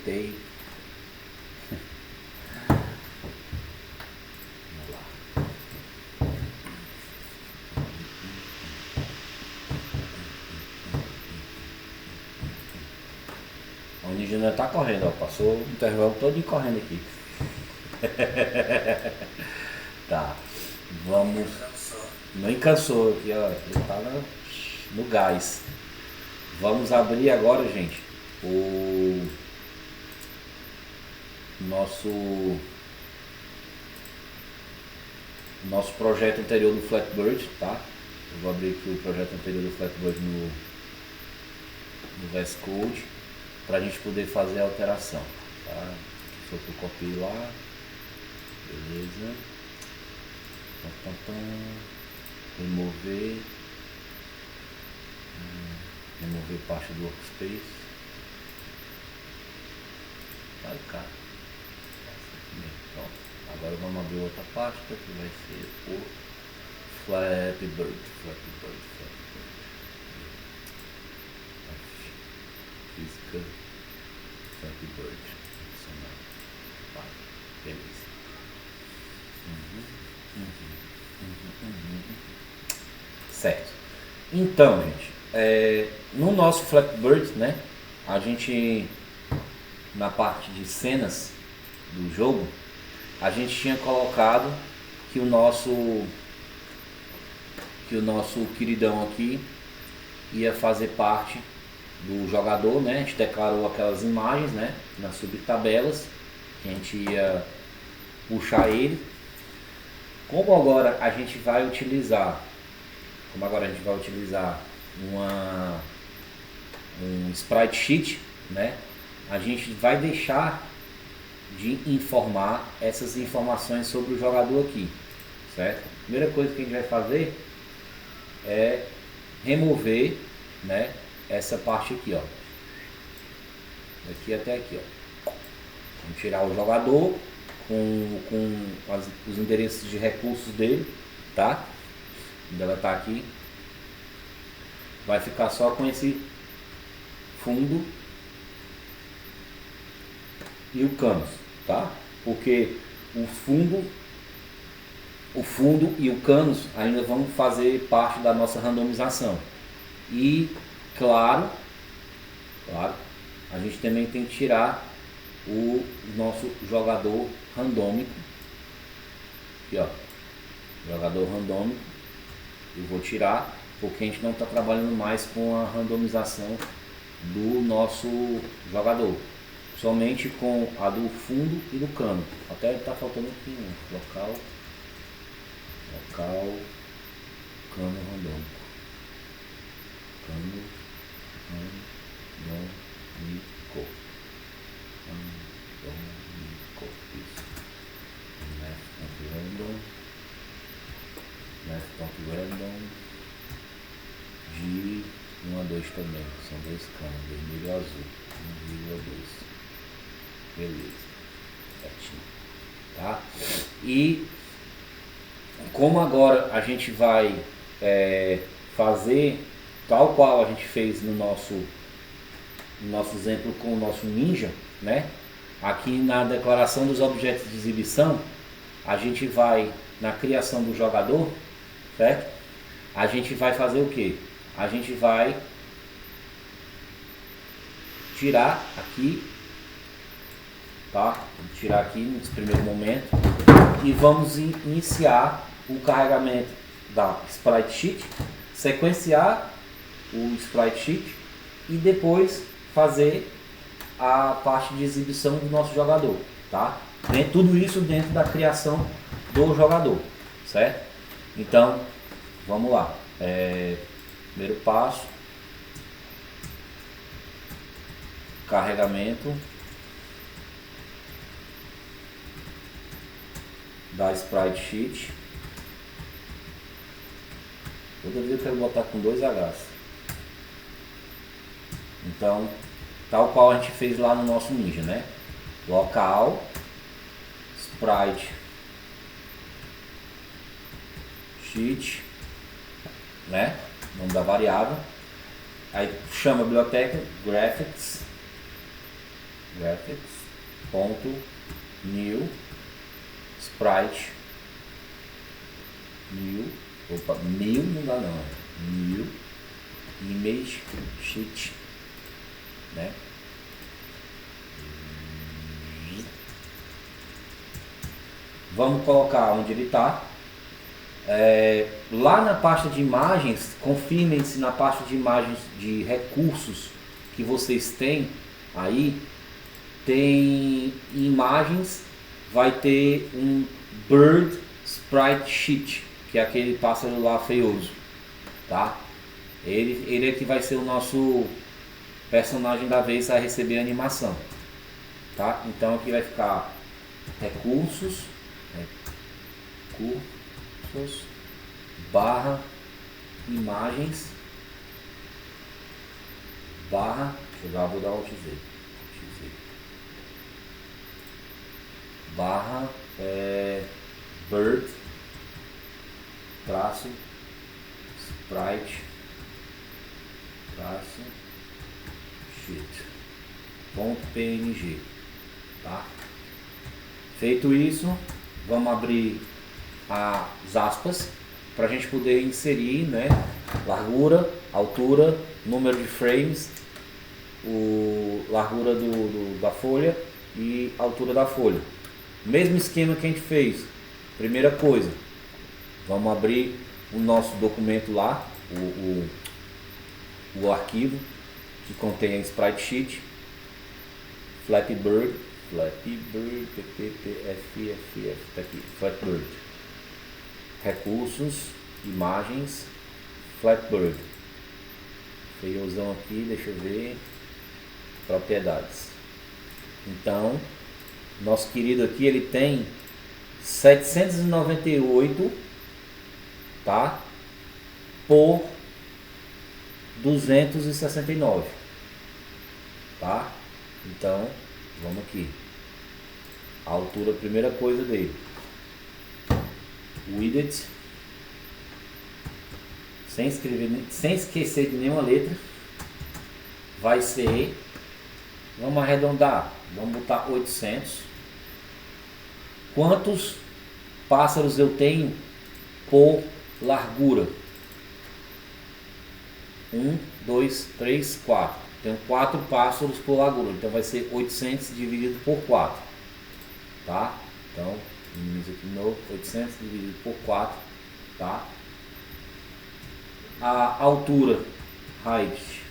voltei. Vamos lá. O ninja ainda tá correndo, ó. Passou o intervalo todo correndo aqui. Tá. Vamos. Nem cansou aqui, ó. Ele tá no gás. Vamos abrir agora, gente, o nosso projeto anterior do Flatbird, tá? Eu vou abrir aqui o projeto anterior do Flatbird no VS Code pra gente poder fazer a alteração, tá? Só que eu copio lá. Beleza. Remover parte do workspace. Vai, cara. Pronto. Agora vamos abrir outra pasta que vai ser o Flatbird. Física Flatbird. Vai. Beleza. Certo. Então, gente, no nosso Flatbird, né, a gente, na parte de cenas do jogo, a gente tinha colocado que o nosso queridão aqui ia fazer parte do jogador, né? A gente declarou aquelas imagens, né, nas subtabelas, que a gente ia puxar ele. Como agora a gente vai utilizar um sprite sheet, né? A gente vai deixar de informar essas informações sobre o jogador aqui, certo? A primeira coisa que a gente vai fazer é remover, né, essa parte aqui, ó, daqui até aqui, ó. Vamos tirar o jogador com os endereços de recursos dele, tá? Ela tá aqui. Vai ficar só com esse fundo e o canvas, tá? Porque o fundo e o canvas ainda vão fazer parte da nossa randomização. E claro, a gente também tem que tirar o nosso jogador randômico. Aqui, ó, jogador randômico. Eu vou tirar porque a gente não está trabalhando mais com a randomização do nosso jogador, somente com a do fundo e do cano. Até está faltando aqui um local cano randômico, randômico, isso, math.random de 1 a 2 também, são dois canos, vermelho e azul, 1,2, beleza, certinho, tá? E como agora a gente vai fazer tal qual a gente fez no nosso exemplo com o nosso ninja, né? Aqui na declaração dos objetos de exibição, a gente vai na criação do jogador, certo? A gente vai fazer o que? A gente vai tirar aqui, tá? Vamos tirar aqui nesse primeiro momento e vamos iniciar o carregamento da sprite sheet, sequenciar o sprite sheet e depois fazer a parte de exibição do nosso jogador, tá? Tudo isso dentro da criação do jogador, certo? Então, vamos lá. Primeiro passo, carregamento da sprite sheet. Toda vez eu quero botar com 2 H's. Então, tal qual a gente fez lá no nosso ninja, né? Local, sprite sheet, né? Nome da variável. Aí chama a biblioteca graphics graphics ponto new sprite new não dá não, new image sheet, né? Vamos colocar onde ele está. Lá na pasta de imagens, confirmem-se na pasta de imagens de recursos que vocês têm aí, tem imagens, vai ter um Bird Sprite Sheet, que é aquele pássaro lá feioso, tá? Ele é que vai ser o nosso personagem da vez a receber a animação, tá? Então aqui vai ficar recursos barra imagens barra, vou dar Alt Z, barra bird traço sprite traço sheet ponto png, tá? Feito isso, vamos abrir as aspas para a gente poder inserir, né, largura, altura, número de frames, largura da folha e altura da folha. Mesmo esquema que a gente fez. Primeira coisa, vamos abrir o nosso documento lá, o arquivo que contém a sprite sheet, Flappy Bird, tá aqui, Flappy Bird, recursos, imagens, Flappy Bird, feiozão aqui, deixa eu ver, propriedades. Então, nosso querido aqui, ele tem 798, tá, por 269, tá? Então, vamos aqui. A altura, primeira coisa dele. Widget. Sem esquecer de nenhuma letra. Vai ser, vamos arredondar, vamos botar 800. Quantos pássaros eu tenho por largura? 1, 2, 3, 4. Tenho 4 pássaros por largura, então vai ser 800 dividido por 4, tá? Então, minimiza aqui de novo, 800 dividido por 4, tá? A altura, height,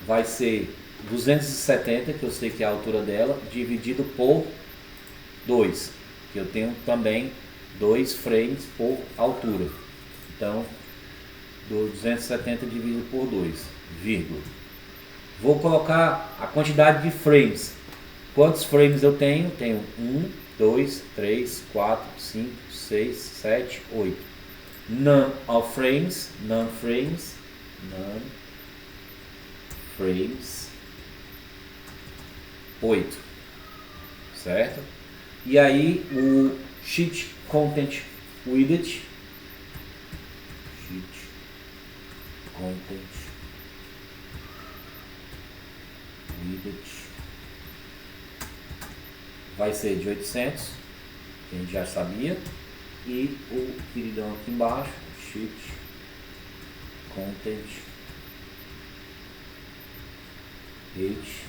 vai ser 270, que eu sei que é a altura dela, dividido por 2, que eu tenho também 2 frames por altura. Então, 270 dividido por 2, vírgula. Vou colocar a quantidade de frames. Quantos frames eu tenho? Tenho 1, 2, 3, 4, 5, 6, 7, 8. None of frames, none frames, 8, certo? E aí o sheet content widget, vai ser de 800, que a gente já sabia, e o queridão aqui embaixo, sheet content height,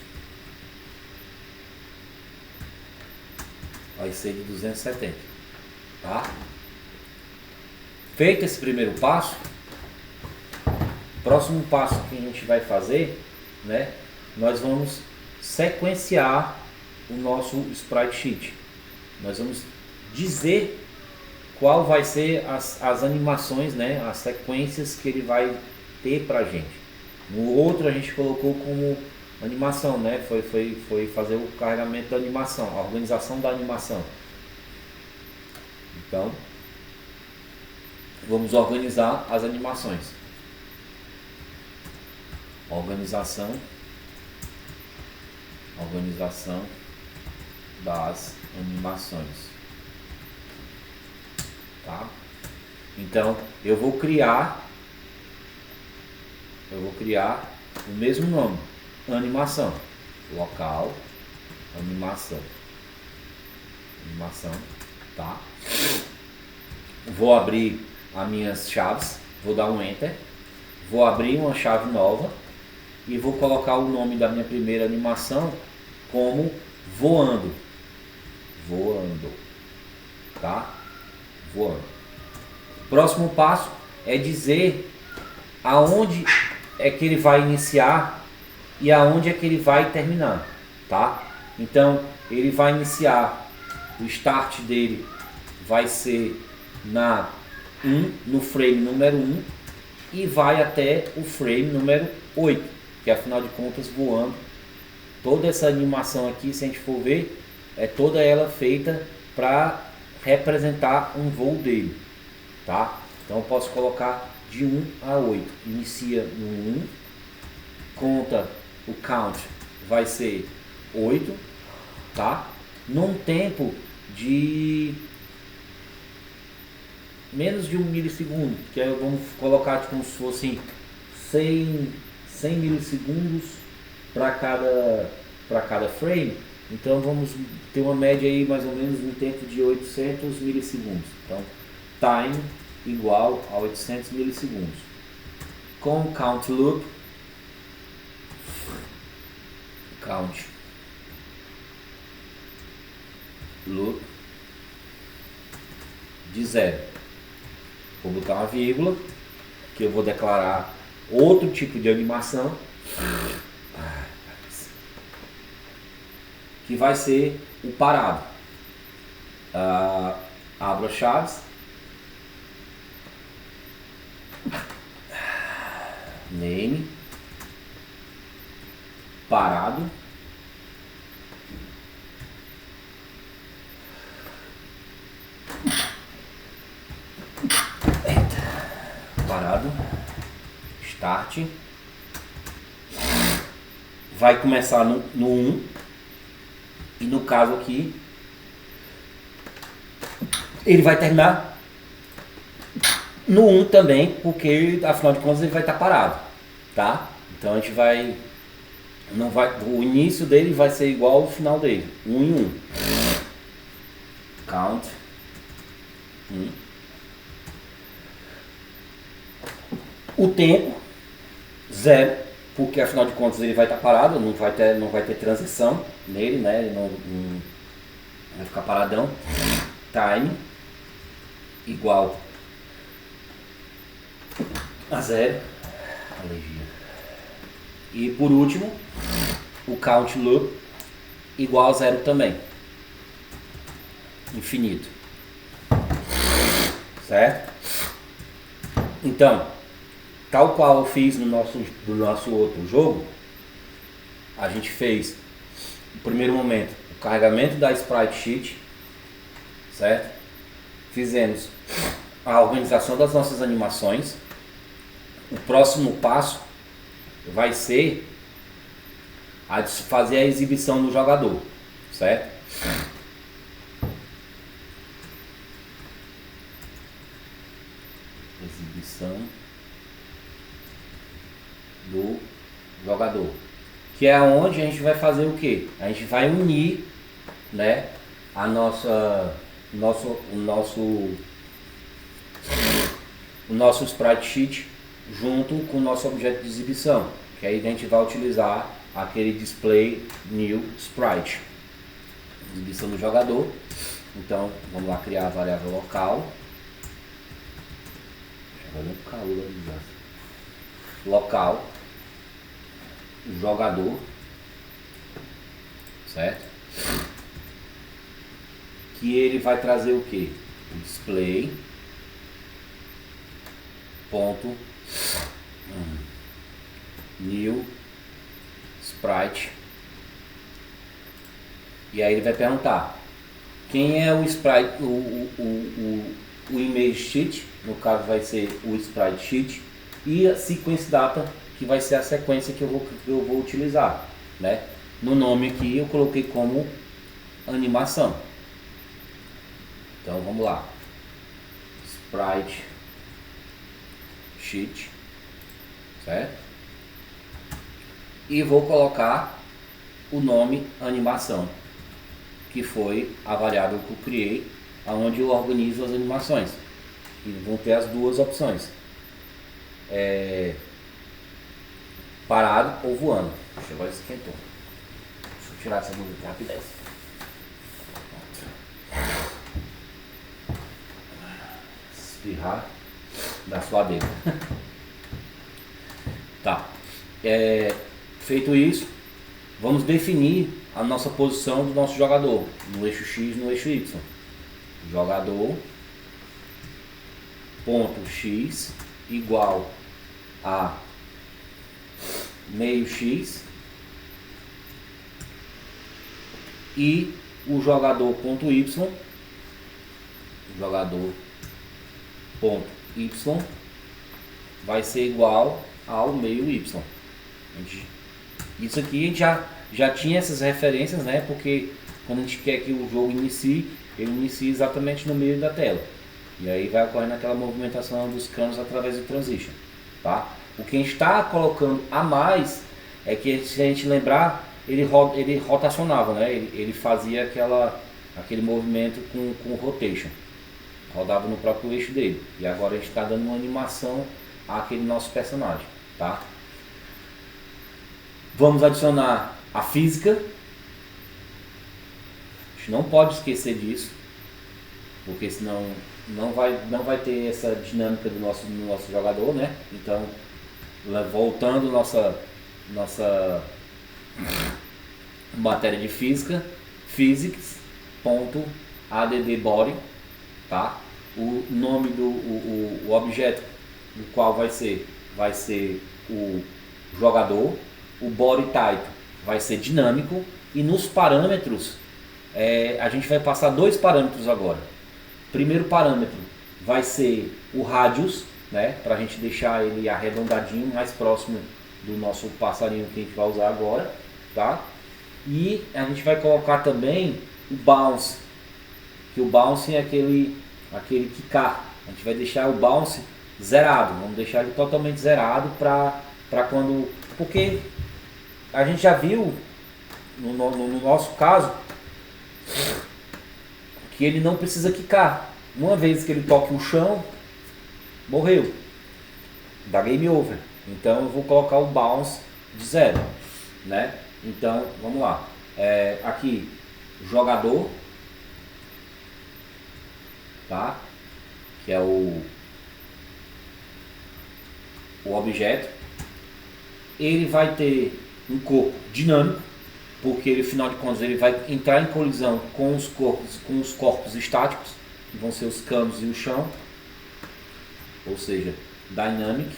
vai ser de 270, tá? Feito esse primeiro passo, próximo passo que a gente vai fazer, né, nós vamos sequenciar o nosso sprite sheet. Nós vamos dizer qual vai ser as animações, né, as sequências que ele vai ter pra gente. No outro a gente colocou como animação, né, foi fazer o carregamento da animação, a organização da animação. Então, vamos organizar as animações. Organização das animações, tá? Então eu vou criar o mesmo nome, animação. local, animação, tá? Vou abrir as minhas chaves, vou dar um enter, vou abrir uma chave nova e vou colocar o nome da minha primeira animação como voando, tá? Voando. Próximo passo é dizer aonde é que ele vai iniciar e aonde é que ele vai terminar, tá? Então ele vai iniciar, o start dele vai ser no frame número 1 e vai até o frame número 8, que afinal de contas voando. Toda essa animação aqui, se a gente for ver, é toda ela feita para representar um voo dele, tá? Então eu posso colocar de 1 a 8. Inicia no 1, conta o count vai ser 8, tá? Num tempo de menos de 1 milissegundo, que aí vamos colocar como se fosse 100 milissegundos para cada frame. Então vamos ter uma média aí mais ou menos um tempo de 800 milissegundos. Então time igual a 800 milissegundos. Com count loop, de 0. Vou botar uma vírgula, que eu vou declarar outro tipo de animação, que vai ser o parado. Abro as chaves, name, parado, start, vai começar no 1 e no caso aqui ele vai terminar no 1 também, porque afinal de contas ele vai estar parado, tá? Então a gente vai, o início dele vai ser igual ao final dele, 1 em 1. Count 1. O tempo 0, porque afinal de contas ele vai estar parado, não vai ter transição nele, né? Ele não vai ficar paradão. Time igual a 0. Alergia. E por último, o count loop igual a 0 também. Infinito. Certo? Então, tal qual eu fiz no nosso outro jogo, a gente fez no primeiro momento o carregamento da sprite sheet, certo? Fizemos a organização das nossas animações. O próximo passo vai ser fazer a exibição do jogador, certo? Exibição do jogador, que é onde a gente vai fazer o que? A gente vai unir, né, o nosso sprite sheet junto com o nosso objeto de exibição, que aí a gente vai utilizar aquele display new sprite, exibição do jogador. Então vamos lá criar a variável local, jogador, certo? Que ele vai trazer o que? Display ponto new sprite, e aí ele vai perguntar quem é o sprite, o image sheet, no caso vai ser o sprite sheet, e a sequence data, que vai ser a sequência que eu vou utilizar, né? No nome aqui eu coloquei como animação. Então vamos lá, sprite sheet, certo? E vou colocar o nome animação, que foi a variável que eu criei, onde eu organizo as animações. E vão ter as duas opções. Parado ou voando. Deixa eu ver se esquentou. Deixa eu tirar essa música rapidez. Espirrar da suadeira. Tá. Feito isso, vamos definir a nossa posição do nosso jogador no eixo X e no eixo Y. Jogador ponto X igual a meio X e o jogador ponto Y, jogador ponto Y vai ser igual ao meio Y. Isso aqui a gente já tinha essas referências, né? Porque quando a gente quer que o jogo inicie, ele inicia exatamente no meio da tela. E aí vai ocorrendo aquela movimentação dos canos através do transition, tá? O que a gente está colocando a mais é que, se a gente lembrar, ele rotacionava, né? Ele fazia aquele movimento com rotation, rodava no próprio eixo dele. E agora a gente está dando uma animação àquele nosso personagem, tá? Vamos adicionar a física. A gente não pode esquecer disso, porque senão não vai ter essa dinâmica do nosso jogador, né? Então, voltando nossa matéria de física, physics.addBody, tá? O nome o objeto do qual vai ser o jogador, o body type vai ser dinâmico, e nos parâmetros a gente vai passar dois parâmetros agora. Primeiro parâmetro vai ser o radius, né, para a gente deixar ele arredondadinho, mais próximo do nosso passarinho que a gente vai usar agora, tá? E a gente vai colocar também o bounce, que o bounce é aquele quicar. A gente vai deixar o bounce zerado, vamos deixar ele totalmente zerado para quando, porque a gente já viu no nosso caso que ele não precisa quicar. Uma vez que ele toque o chão, morreu, dá game over. Então eu vou colocar o bounce de zero, né? Então vamos lá, aqui jogador, tá? Que é o objeto. Ele vai ter um corpo dinâmico, porque ele, afinal de contas, ele vai entrar em colisão com os corpos estáticos, que vão ser os canos e o chão, ou seja, dynamic,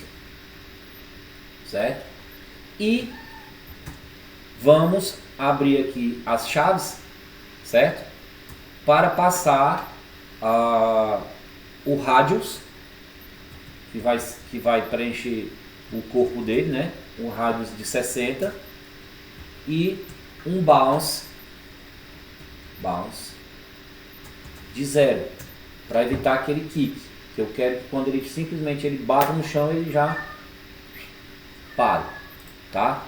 certo? E vamos abrir aqui as chaves, certo? Para passar o radius, que vai preencher o corpo dele, né? Um radius de 60 e um bounce de zero, para evitar aquele kick, que eu quero que quando ele simplesmente bata no chão, ele já pare, tá?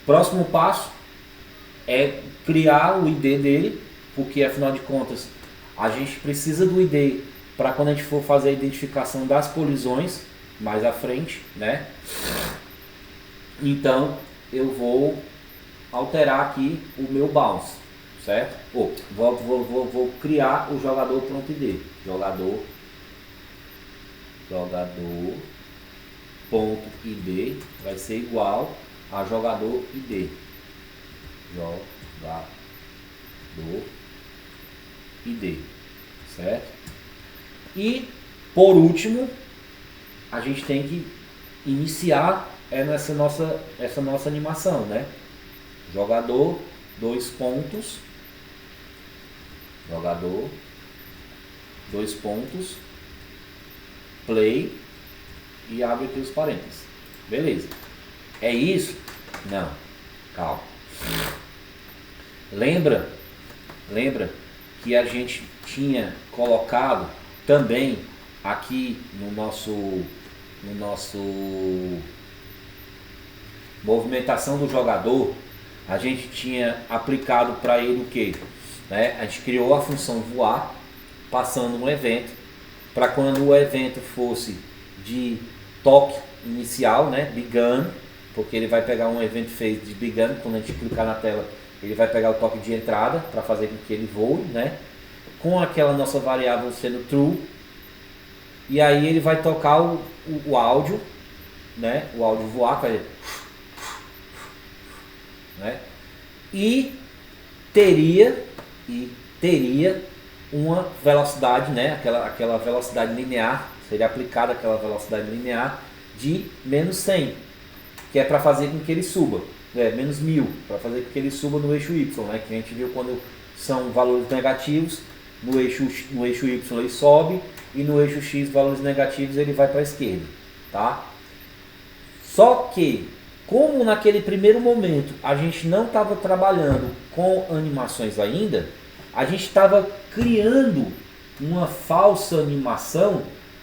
Próximo passo é criar o ID dele, porque afinal de contas a gente precisa do ID para quando a gente for fazer a identificação das colisões mais à frente, né? Então eu vou alterar aqui o meu bounce, certo? Vou criar o jogador ponto ID. Jogador ponto ID vai ser igual a jogador ID. Jogador ID, certo? E por último, a gente tem que iniciar essa nossa animação, né? Jogador, dois pontos, play, e abre aqui os parênteses. Beleza. É isso? Não. Calma. Lembra que a gente tinha colocado também aqui no nosso movimentação do jogador, a gente tinha aplicado para ele o que? Né? A gente criou a função voar, passando um evento, para quando o evento fosse de toque inicial, né? Begun, porque ele vai pegar um evento phase de begun, quando a gente clicar na tela, ele vai pegar o toque de entrada para fazer com que ele voe, né? Com aquela nossa variável sendo true, e aí ele vai tocar o áudio, né? O áudio voar, fazer, né? E teria uma velocidade, né? Aquela velocidade linear, seria aplicada aquela velocidade linear de menos 100, que é para fazer com que ele suba, menos 1000, para fazer com que ele suba no eixo Y, né? Que a gente viu quando são valores negativos, no eixo Y ele sobe e no eixo X valores negativos ele vai para a esquerda, tá? Só que, como naquele primeiro momento a gente não estava trabalhando com animações ainda, a gente estava criando uma falsa animação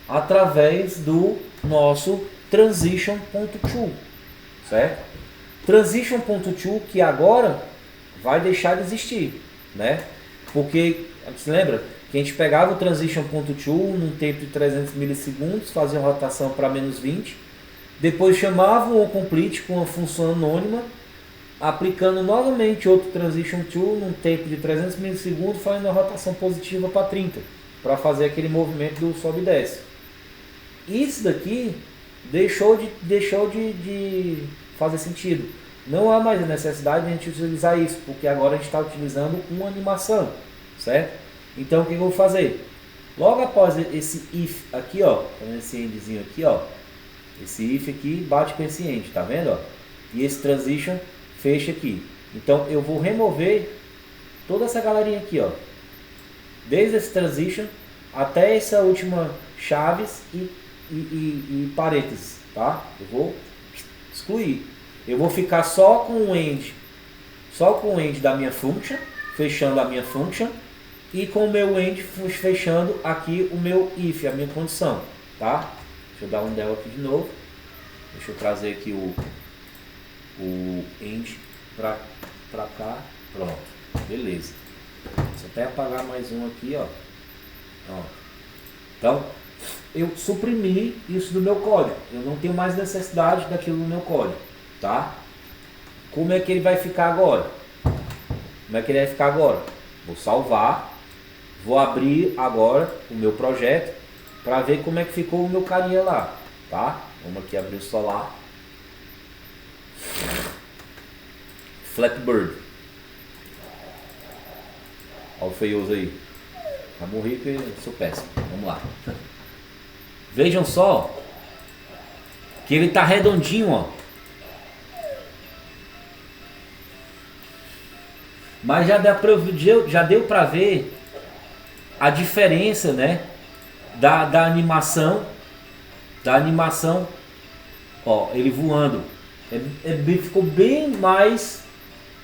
através do nosso transition.to, certo? Transition.to que agora vai deixar de existir, né? Porque, você lembra que a gente pegava o transition.to num tempo de 300 milissegundos, fazia uma rotação para menos 20, depois chamava o complete com uma função anônima, aplicando novamente outro transition.to num tempo de 300 milissegundos, fazendo a rotação positiva para 30, para fazer aquele movimento do sobe e desce. Isso daqui deixou de fazer sentido. Não há mais a necessidade de a gente utilizar isso, porque agora a gente está utilizando uma animação, certo? Então o que eu vou fazer? Logo após esse if aqui, ó, esse endzinho aqui, ó, esse if aqui bate com esse end, tá vendo? Ó? E esse transition fecha aqui. Então eu vou remover toda essa galerinha aqui, ó, desde esse transition até essa última chaves e parênteses, tá? Eu vou excluir. Eu vou ficar só com o end da minha function, fechando a minha function, e com o meu end fechando aqui o meu if, a minha condição, tá? Deixa eu dar um del aqui de novo. Deixa eu trazer aqui o end pra cá. Pronto, beleza. Deixa eu até apagar mais um aqui, ó. Pronto. Então, eu suprimi isso do meu código. Eu não tenho mais necessidade daquilo no meu código, tá? Como é que ele vai ficar agora? Como é que ele vai ficar agora? Vou salvar. Vou abrir agora o meu projeto para ver como é que ficou o meu carinha lá, tá? Vamos aqui abrir o Solar. Flatbird. Olha o feioso aí. Tá morri que eu sou péssimo. Vamos lá. Vejam só que ele tá redondinho, ó. Mas já deu para ver a diferença, né, da animação, ó, ele voando, ficou bem mais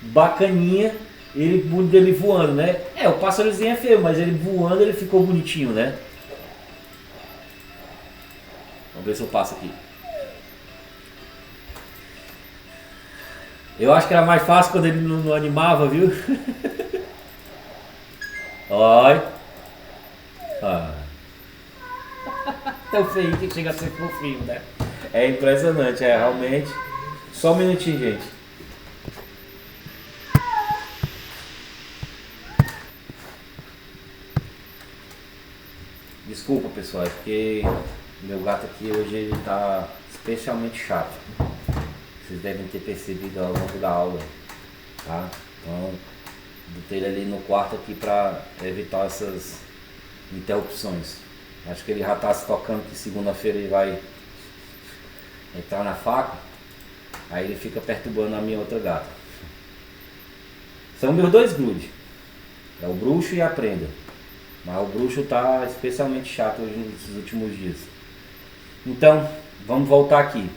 bacaninha ele voando, né? O pássarozinho é feio, mas ele voando ele ficou bonitinho, né? Vamos ver se eu passo aqui. Eu acho que era mais fácil quando ele não animava, viu? Olha. Tão feio que chega a ser fofinho, né? É impressionante, realmente. Só um minutinho, gente. Desculpa, pessoal, é porque meu gato aqui hoje ele tá especialmente chato. Vocês devem ter percebido ao longo da aula, tá? Então, botei ele ali no quarto aqui para evitar essas interrupções. Acho que ele já está se tocando que segunda-feira ele vai entrar na faca, aí ele fica perturbando a minha outra gata. São meus dois grudes, é o bruxo e a prenda, mas o bruxo está especialmente chato hoje nesses últimos dias. Então, vamos voltar aqui.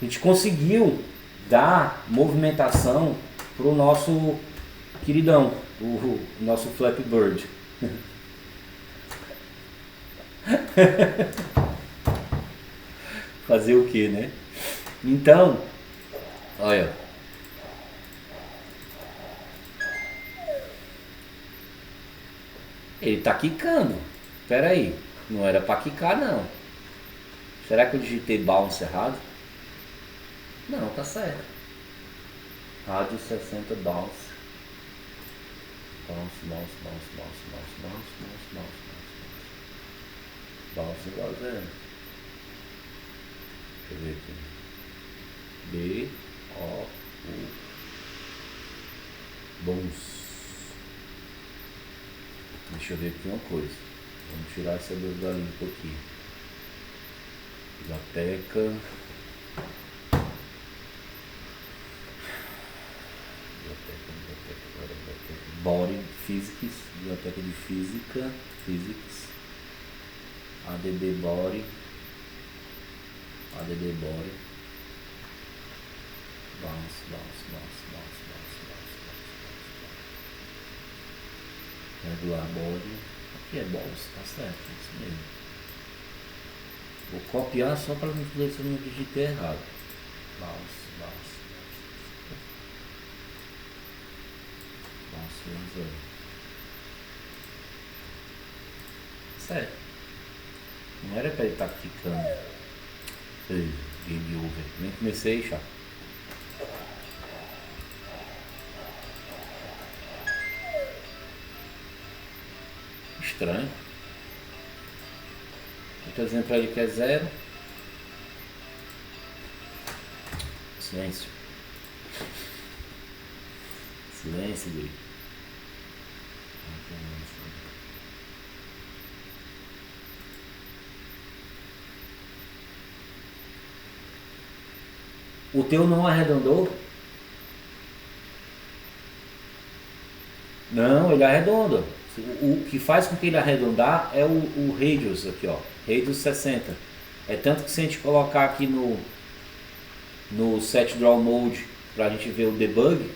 A gente conseguiu dar movimentação para o nosso queridão, o nosso Flappy Bird. Fazer o que, né? Então, Olha. Ele tá quicando. Pera aí. Não era pra quicar, não. Será que eu digitei bounce errado? Não, tá certo. Rádio 60 bounce. Bounce, bounce, bounce, bounce, bounce, bounce, bounce, bounce, bounce. Bounce igual zero. Deixa eu ver aqui. B, O, U. Bounce. Deixa eu ver aqui uma coisa. Vamos tirar essa dúvida limpa aqui. Biblioteca. Body Physics, biblioteca de física, Physics, ADB Body, bounce, bounce, bounce, bounce, bounce, bounce, bounce. Regular body, aqui é bounce, tá certo, isso mesmo. Vou copiar só para não ver se eu não digitei errado. Bounce, bounce. Sério. Não era pra ele estar ficando. Game over. Nem comecei, já. Estranho. Estou dizendo pra ele que é 0. Silêncio. Silêncio, guri. O teu não arredondou? Não, ele arredonda. O que faz com que ele arredondar é o radius aqui, ó. Radius 60. É tanto que se a gente colocar aqui no set draw mode pra gente ver o debug.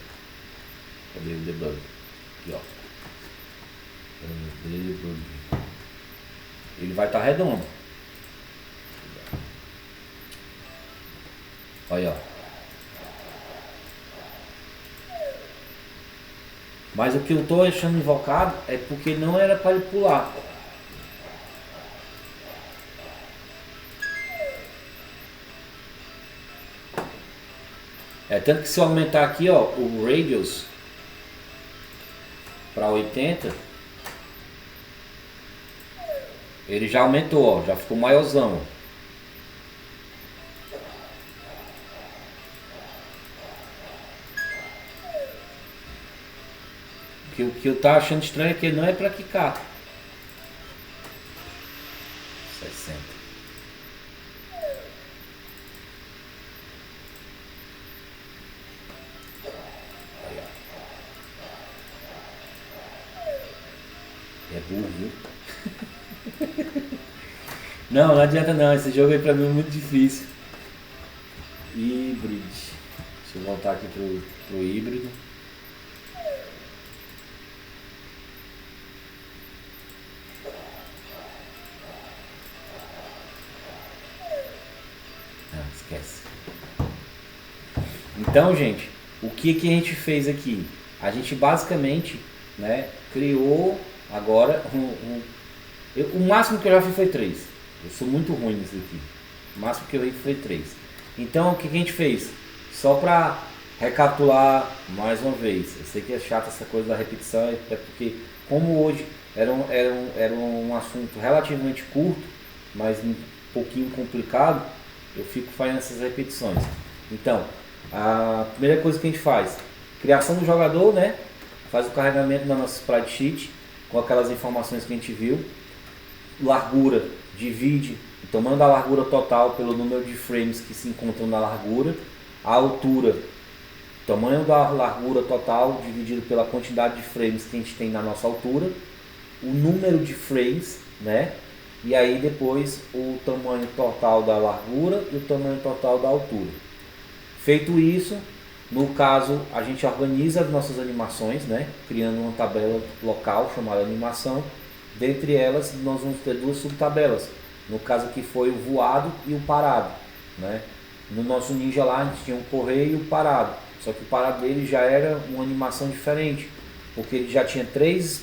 Cadê o debug? Aqui, ó. Ele vai estar redondo. Olha, ó. Mas o que eu estou achando invocado é porque não era para ele pular. É tanto que se eu aumentar aqui, ó, o radius para 80, ele já aumentou, ó, já ficou maiorzão. O que eu tava achando estranho é que ele não é para quicar. 60. É burro, viu? Não adianta não, esse jogo aí pra mim é muito difícil. Híbrido. Deixa eu voltar aqui pro híbrido. Esquece. Então, gente, o que a gente fez aqui? A gente basicamente, né, criou agora o máximo que eu já fiz foi 3. Eu sou muito ruim nisso aqui. O máximo que eu fiz foi 3. Então, o que a gente fez? Só para recapitular mais uma vez. Eu sei que é chato essa coisa da repetição, é porque como hoje era um assunto relativamente curto, mas um pouquinho complicado, eu fico fazendo essas repetições. Então, a primeira coisa que a gente faz, criação do jogador, né? Faz o carregamento da nossa sprite sheet com aquelas informações que a gente viu. Largura, divide o tamanho da largura total pelo número de frames que se encontram na largura. A altura, tamanho da largura total dividido pela quantidade de frames que a gente tem na nossa altura. O número de frames, né? E aí depois o tamanho total da largura e o tamanho total da altura. Feito isso, no caso a gente organiza as nossas animações, né? Criando uma tabela local chamada animação. Dentre elas nós vamos ter duas subtabelas. No caso aqui foi o voado e o parado, né? No nosso Ninja lá a gente tinha um correr e o parado. Só que o parado dele já era uma animação diferente, porque ele já tinha três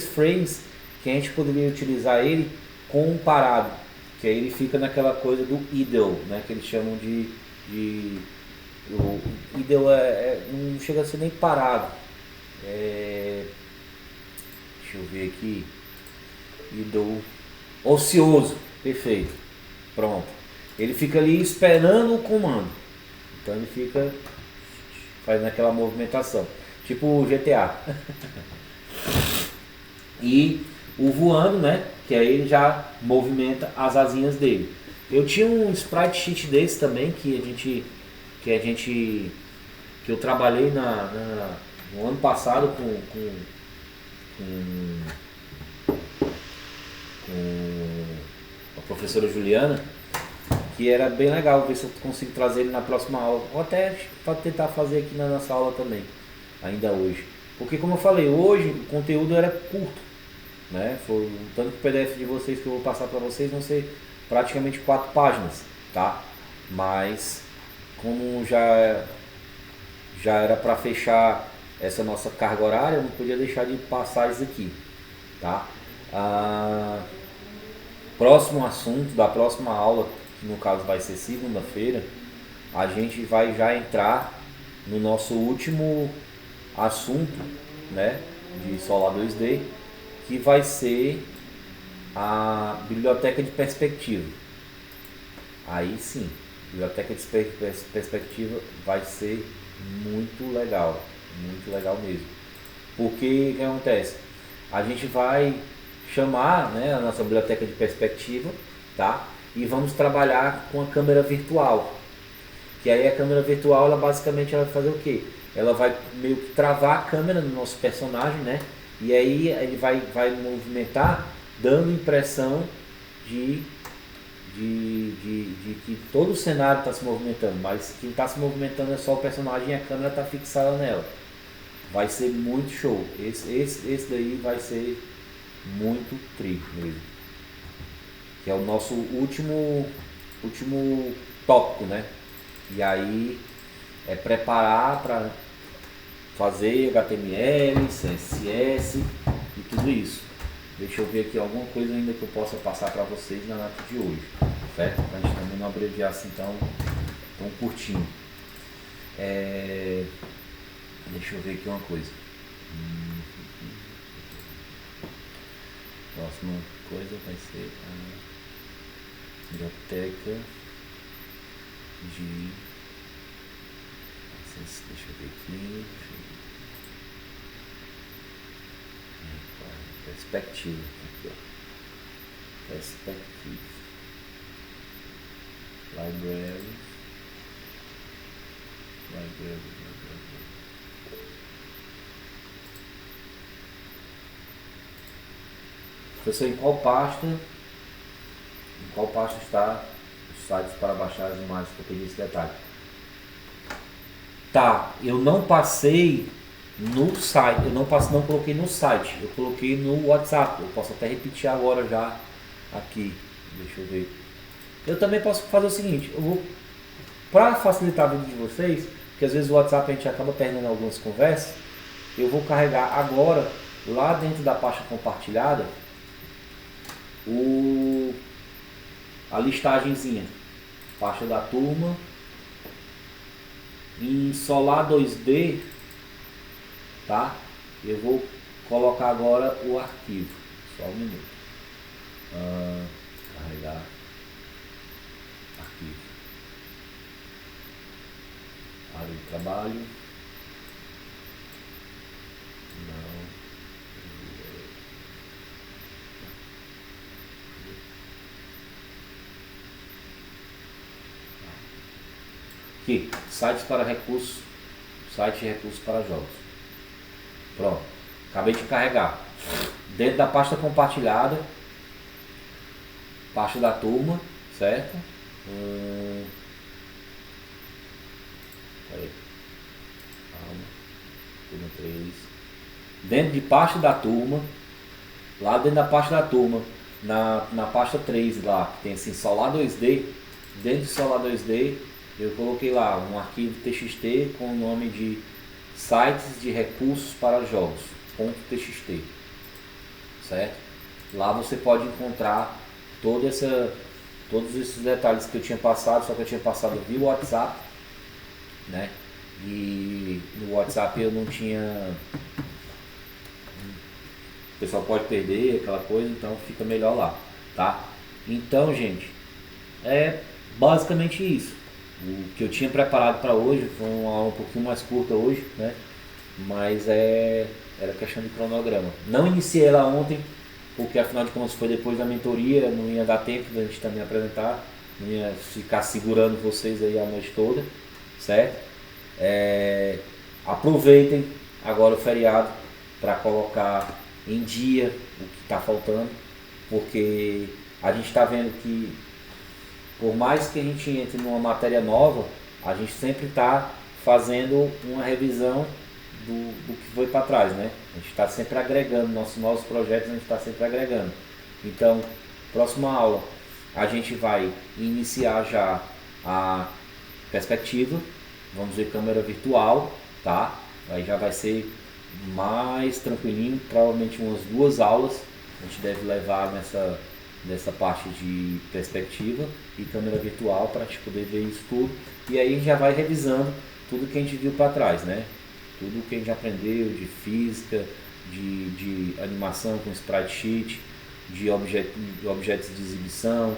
frames que a gente poderia utilizar ele com um parado, que aí ele fica naquela coisa do idle, né, que eles chamam de o idle não chega a ser nem parado. Deixa eu ver aqui. Idle ocioso, perfeito. Pronto. Ele fica ali esperando o comando. Então ele fica fazendo aquela movimentação. Tipo o GTA. E o voando, né? Que aí ele já movimenta as asinhas dele. Eu tinha um sprite sheet desse também que eu trabalhei no ano passado com a professora Juliana, que era bem legal, ver se eu consigo trazer ele na próxima aula, ou até para tentar fazer aqui na nossa aula também, ainda hoje. Porque como eu falei, hoje o conteúdo era curto, né? Foi o tanto que o PDF de vocês que eu vou passar para vocês vão ser praticamente 4 páginas, tá? Mas como já era para fechar essa nossa carga horária, eu não podia deixar de passar isso aqui, tá? Próximo assunto da próxima aula, que no caso vai ser segunda-feira, a gente vai já entrar no nosso último assunto, né, de Solar 2D, que vai ser a biblioteca de perspectiva. Aí sim, biblioteca de perspectiva vai ser muito legal mesmo. Porque o que acontece? A gente vai chamar, né, a nossa biblioteca de perspectiva, tá? E vamos trabalhar com a câmera virtual. Que aí a câmera virtual, ela basicamente ela vai fazer o quê? Ela vai meio que travar a câmera no nosso personagem, né? E aí ele vai movimentar, dando impressão de que todo o cenário está se movimentando, mas quem está se movimentando é só o personagem e a câmera está fixada nela. Vai ser muito show. Esse daí vai ser muito tri mesmo. Que é o nosso último tópico, né? E aí é preparar para fazer HTML, CSS e tudo isso. Deixa eu ver aqui alguma coisa ainda que eu possa passar para vocês na data de hoje, certo? Para a gente também não abreviar assim tão curtinho. Deixa eu ver aqui uma coisa. Próxima coisa vai ser a biblioteca de... Deixa eu ver aqui. Perspectiva. Aqui, ó. Perspective. Library. Professor, em qual pasta está os sites para baixar as imagens que eu pedi esse detalhe? Tá, eu não passei no site, não coloquei no site, eu coloquei no WhatsApp. Eu posso até repetir agora já aqui. Deixa eu ver. Eu também posso fazer o seguinte, eu vou, para facilitar a vida de vocês, porque às vezes o WhatsApp a gente acaba perdendo algumas conversas, eu vou carregar agora, lá dentro da pasta compartilhada, a listagenzinha, pasta da turma, em Solar 2D, tá? Eu vou colocar agora o arquivo, só um minuto. Carregar arquivo, área de trabalho, não. Aqui, sites para recursos, site de recursos para jogos. Pronto, acabei de carregar. Dentro da pasta compartilhada, pasta da turma, certo? Peraí. Calma. Turma 3. Dentro de pasta da turma, lá dentro da pasta da turma, na pasta 3 lá, que tem assim, Solar 2D, dentro de Solar 2D, eu coloquei lá um arquivo TXT com o nome de sites de recursos para jogos, .txt, certo? Lá você pode encontrar todos esses detalhes que eu tinha passado, só que eu tinha passado via WhatsApp, né? E no WhatsApp eu não tinha... O pessoal pode perder aquela coisa, então fica melhor lá, tá? Então, gente, é basicamente isso. O que eu tinha preparado para hoje foi uma aula um pouquinho mais curta hoje, né? Mas era questão de cronograma. Não iniciei ela ontem, porque afinal de contas foi depois da mentoria, não ia dar tempo da gente também apresentar, não ia ficar segurando vocês aí a noite toda, certo? Aproveitem agora o feriado para colocar em dia o que está faltando, porque a gente está vendo que por mais que a gente entre numa matéria nova, a gente sempre está fazendo uma revisão do que foi para trás, né? A gente está sempre agregando, nossos novos projetos a gente está sempre agregando. Então, próxima aula, a gente vai iniciar já a perspectiva, vamos ver câmera virtual, tá? Aí já vai ser mais tranquilinho, provavelmente umas 2 aulas a gente deve levar nessa parte de perspectiva e câmera virtual para a gente poder ver isso tudo. E aí a gente já vai revisando tudo que a gente viu para trás, né? Tudo que a gente aprendeu de física, de animação com sprite sheet, de objetos de exibição,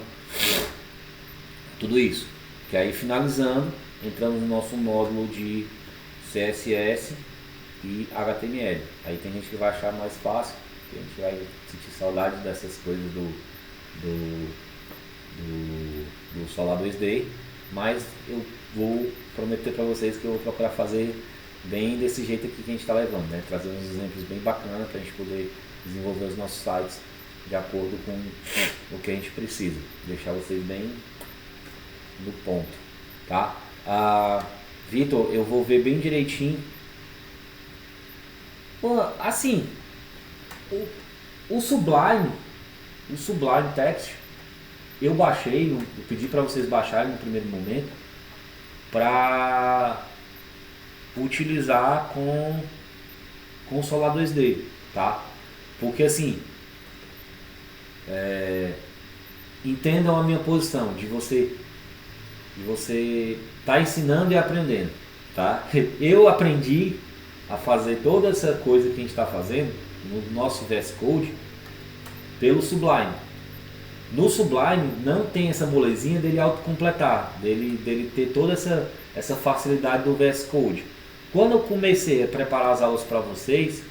tudo isso. Que aí finalizando, entramos no nosso módulo de CSS e HTML. Aí tem gente que vai achar mais fácil, a gente vai sentir saudade dessas coisas do Solar 2D, mas eu vou prometer para vocês que eu vou procurar fazer bem desse jeito aqui que a gente está levando, né? Trazer uns exemplos bem bacanas para a gente poder desenvolver os nossos sites de acordo com o que a gente precisa, deixar vocês bem no ponto, tá? Vitor, eu vou ver bem direitinho. Pô, assim, o Sublime Text, eu baixei, eu pedi para vocês baixarem no primeiro momento para utilizar com o Solar 2D, tá? Porque assim, entendam a minha posição de você tá ensinando e aprendendo, tá? Eu aprendi a fazer toda essa coisa que a gente está fazendo no nosso VS Code pelo Sublime. No Sublime não tem essa molezinha dele autocompletar, dele ter toda essa facilidade do VS Code. Quando eu comecei a preparar as aulas para vocês,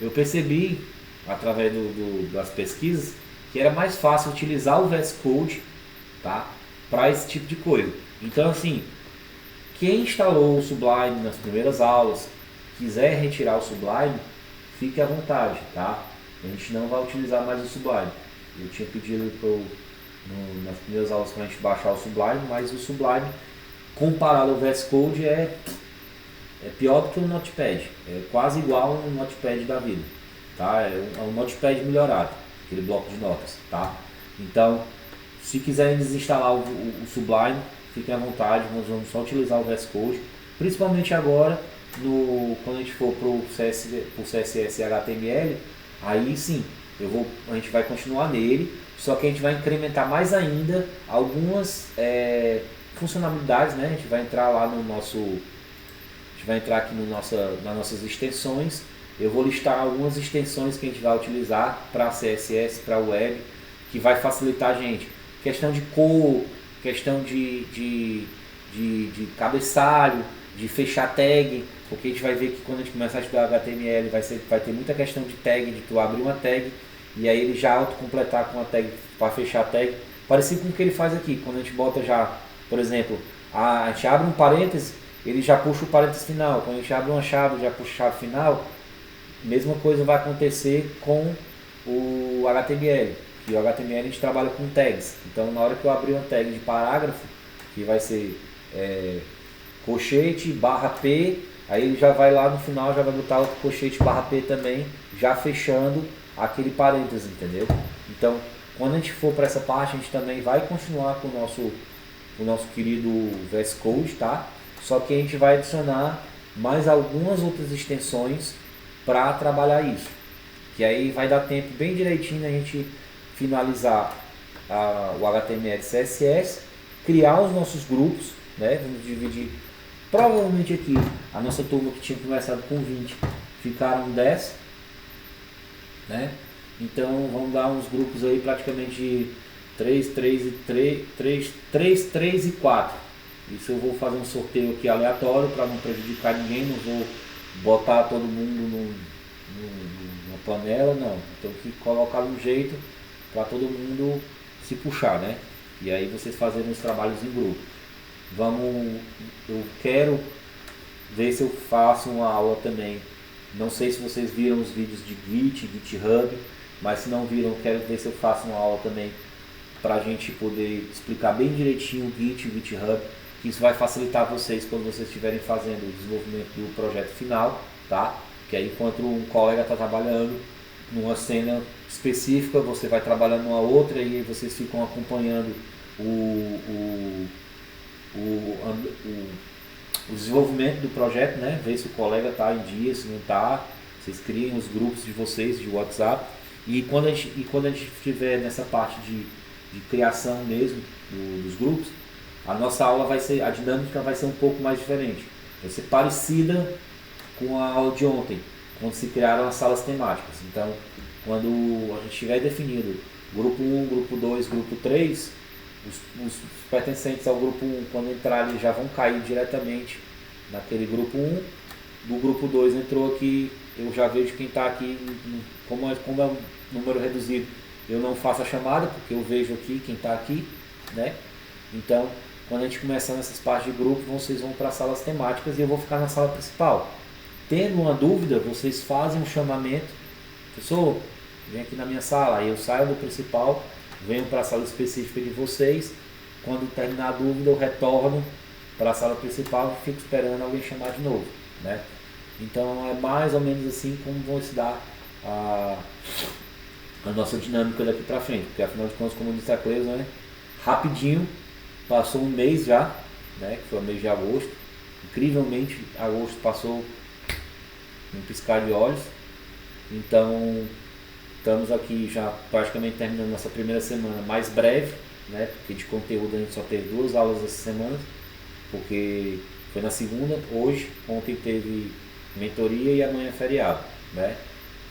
eu percebi, através das pesquisas, que era mais fácil utilizar o VS Code, tá, para esse tipo de coisa. Então, assim, quem instalou o Sublime nas primeiras aulas, quiser retirar o Sublime, fique à vontade, tá? A gente não vai utilizar mais o Sublime. Eu tinha pedido nas primeiras aulas para a gente baixar o Sublime, mas o Sublime, comparado ao VS Code, é pior do que o Notepad. É quase igual ao Notepad da vida, tá? É um Notepad melhorado, aquele bloco de notas, tá? Então, se quiserem desinstalar o Sublime, fiquem à vontade, nós vamos só utilizar o VS Code, principalmente agora, quando a gente for pro CSS e HTML, aí sim, a gente vai continuar nele, só que a gente vai incrementar mais ainda algumas funcionalidades, né? A gente vai entrar lá aqui nas nossas extensões. Eu vou listar algumas extensões que a gente vai utilizar para CSS, para web, que vai facilitar a gente. Questão de cor, questão de cabeçalho, de fechar tag, porque a gente vai ver que quando a gente começar a estudar HTML vai ter muita questão de tag, de tu abrir uma tag e aí ele já autocompletar com a tag para fechar a tag, parecido com o que ele faz aqui, quando a gente bota já, por exemplo, a gente abre um parêntese, ele já puxa o parêntese final, quando a gente abre uma chave, já puxa a chave final, mesma coisa vai acontecer com o HTML, que o HTML a gente trabalha com tags, então na hora que eu abrir uma tag de parágrafo, que vai ser colchete barra P, aí ele já vai lá no final, já vai botar outro colchete barra P também, já fechando aquele parênteses, entendeu? Então, quando a gente for para essa parte, a gente também vai continuar com o nosso o nosso querido VS Code, tá? Só que a gente vai adicionar mais algumas outras extensões para trabalhar isso. Que aí vai dar tempo bem direitinho a gente finalizar o HTML e CSS, criar os nossos grupos, né? Vamos dividir. Provavelmente aqui, a nossa turma que tinha começado com 20, ficaram 10, né? Então vamos dar uns grupos aí praticamente de 3, 3 e 4. Isso eu vou fazer um sorteio aqui aleatório para não prejudicar ninguém, não vou botar todo mundo numa panela, não. Tenho que colocar um jeito para todo mundo se puxar, né? E aí vocês fazerem os trabalhos em grupo. Eu quero ver se eu faço uma aula também. Não sei se vocês viram os vídeos de GitHub, mas se não viram, eu quero ver se eu faço uma aula também para a gente poder explicar bem direitinho o Git e o GitHub, que isso vai facilitar vocês quando vocês estiverem fazendo o desenvolvimento do projeto final, tá? Que aí enquanto um colega está trabalhando numa cena específica, você vai trabalhando numa outra e aí vocês ficam acompanhando o desenvolvimento do projeto, né? Ver se o colega está em dia, se não está. Vocês criem os grupos de vocês de WhatsApp e quando a gente estiver nessa parte de criação mesmo dos grupos, a nossa aula vai ser, a dinâmica vai ser um pouco mais diferente. Vai ser parecida com a aula de ontem, quando se criaram as salas temáticas. Então, quando a gente tiver definido grupo 1, grupo 2, grupo 3, os pertencentes ao grupo 1, quando entrarem, já vão cair diretamente naquele grupo 1. Do grupo 2 entrou aqui, eu já vejo quem está aqui, como é um número reduzido, eu não faço a chamada, porque eu vejo aqui quem está aqui, né? Então, quando a gente começar nessas partes de grupo, vocês vão para as salas temáticas e eu vou ficar na sala principal. Tendo uma dúvida, vocês fazem um chamamento, professor, vem aqui na minha sala, aí eu saio do principal, venho para a sala específica de vocês, quando terminar a dúvida eu retorno para a sala principal e fico esperando alguém chamar de novo, né? Então é mais ou menos assim como vão se dar a nossa dinâmica daqui para frente, porque afinal de contas, como disse a Cleusa, né, rapidinho, passou um mês já, né, que foi o mês de agosto, incrivelmente agosto passou um piscar de olhos, então estamos aqui já praticamente terminando nossa primeira semana mais breve, né, porque de conteúdo a gente só teve 2 aulas essa semana, porque foi na segunda, hoje, ontem teve mentoria e amanhã é feriado, né.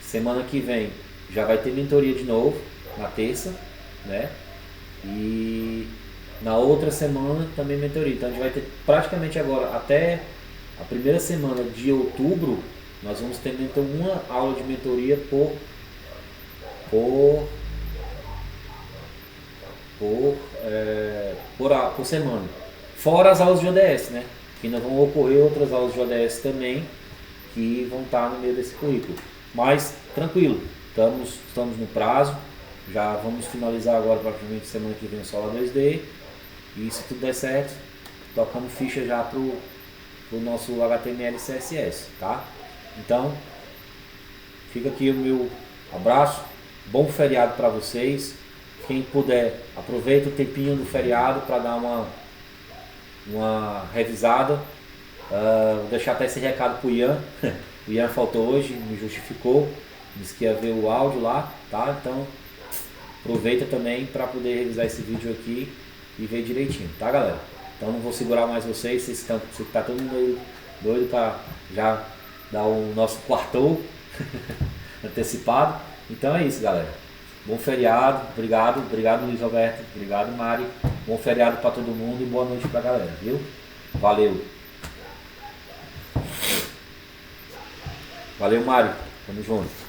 Semana que vem já vai ter mentoria de novo, na terça, né, e na outra semana também mentoria, então a gente vai ter praticamente agora, até a primeira semana de outubro, nós vamos ter uma aula de mentoria por semana. Fora as aulas de ODS, né? Que ainda vão ocorrer outras aulas de ODS também, que vão estar no meio desse currículo. Mas, tranquilo, estamos no prazo, já vamos finalizar agora, praticamente semana que vem, o Sola 2D, e se tudo der certo, tocamos ficha já pro nosso HTML e CSS, tá? Então, fica aqui o meu abraço, bom feriado para vocês. Quem puder, aproveita o tempinho do feriado para dar uma revisada. Vou deixar até esse recado pro Ian. O Ian faltou hoje, me justificou, disse que ia ver o áudio lá, tá? Então, aproveita também para poder revisar esse vídeo aqui e ver direitinho, tá, galera? Então não vou segurar mais vocês tá todo mundo doido para já dar o nosso quartou antecipado. Então é isso, galera. Bom feriado, obrigado Luiz Alberto, obrigado Mari. Bom feriado para todo mundo e boa noite pra galera, viu? Valeu. Valeu, Mário. Tamo junto.